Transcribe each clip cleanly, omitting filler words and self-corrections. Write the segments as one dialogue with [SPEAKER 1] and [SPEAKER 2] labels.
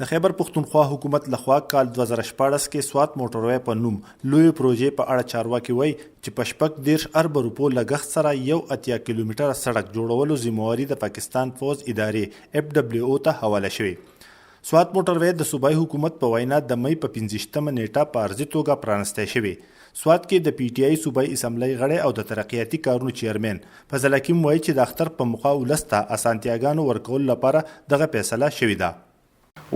[SPEAKER 1] د خیبر پښتونخوا حکومت لخوا کال 2014 کې سوات موټروي په نوم لوی پروژې په اړه چارواکي وایي چې په 14 ارب روپو لګښت سره 1 کیلومتره سړک جوړولو ذمہواري د پاکستان فوز ادارې FWO ته حواله شوې. سوات موټروي د صوبایي حکومت په وینا د مې په 15مه نیټه په ارزي توګه پرانستی شوې. سوات کې د PTI صوبایي اسمبلی غړی او د ترقیاتي کارونو چیرمن فضل حکیم وایي چې د اختر په موخه ولس ته اسانتیاګانو ورکولو لپاره دغه فیصله شوې ده.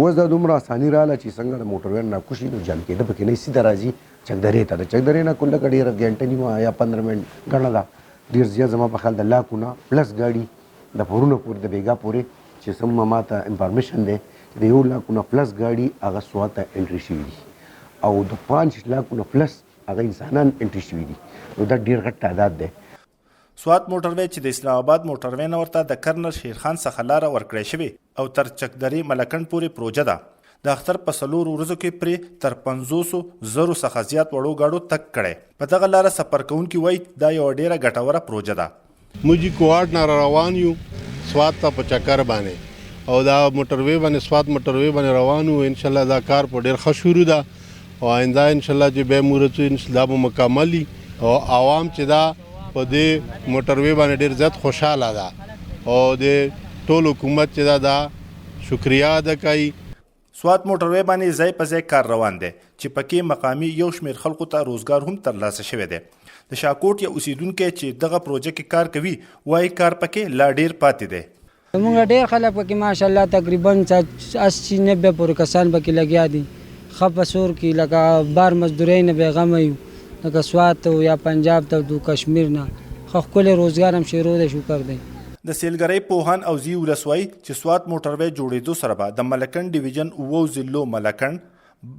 [SPEAKER 2] اوس دا دومره اساني رااله چې څنګه د موټروي ناکوشي نو جام کېده پکې نه سیده راځي چکدرې ته د چکدرې نه کله ډېره ګنټه نیمه یا 15 منټ ګڼه ده ډېر زیات زما په خیال د لاکونه پلس ګاډي د پورونه پورې د بیګا پورې چې سم ماته انفارمیشن دی د 1 لاکونه پلس ګاډي هغه سوات ته انټري شوي دي او د 5 لاکونه پلس هغه انسانان انټري شوي دي نو دا ډېر غټ تعداد دی.
[SPEAKER 1] سوات موټروي چې د اسلام آباد موټروي نه ورته د کرنل شیرخان څخه لاره ورکړی شوې او تر چکدرې ملکنډ پورې پروژه ده. د اختر په 4 ورځو کې پرې تر 500,000 څخه زیات وړو گاډو تک کړی. په دغه لاره سفر کوونکي وایي دا یو ډیره ګټوره پروژه ده.
[SPEAKER 3] موږ کوارډ نه روان یو سوات ته په چکر باندې او دا موټروي باندې سوات موټروي باندې روان یو. ان شاء الله دا کار په ډیر ښه شروع ده او آینده ان شاء الله چې به مورته ان شاء الله مکمل او عوام چې دا په دې موټروي باندې ډیر زیات خوشاله ده او د ټول حکومت چې دا شکریا ادا کوي.
[SPEAKER 1] سوات موټروي باندې ځای په ځای کار روان دی چې پکې مقامي یو شمېر خلکو ته روزګار هم ترلاسه شوی دی. د شاکوټ یا اوسیدونکو چې دغه پروژه کې کار کوي وایي کار پکې لا ډیر پاتې دی.
[SPEAKER 4] موږ ډیر خلک پکې ماشاءالله تقریبا 80-90 پورې کسان پکې لګیا دي. خپسور کې لکه بار مزدوري نه بیغمه یو لکه سوات یا پنجاب ته د کشمیر نه خو خپل روزګار هم شروع دی شکر دی.
[SPEAKER 1] د سیلګرۍ پوهان او زی ولسوای چې سوات موټروي جوړېدو سره به د ملکنډ ډیویژن 9 ضلعو ملکنډ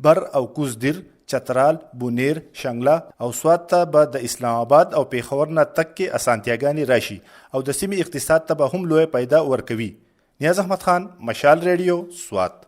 [SPEAKER 1] بر او کوزدیر چترال بونیر شنګلا او سوات ته به د اسلام آباد او پیښور نه تک کې اسانتیاګانې راشي او د سیمې اقتصاد ته به هم لوی پیدا ورکوي. نیاز احمد خان مشال ریډیو سوات.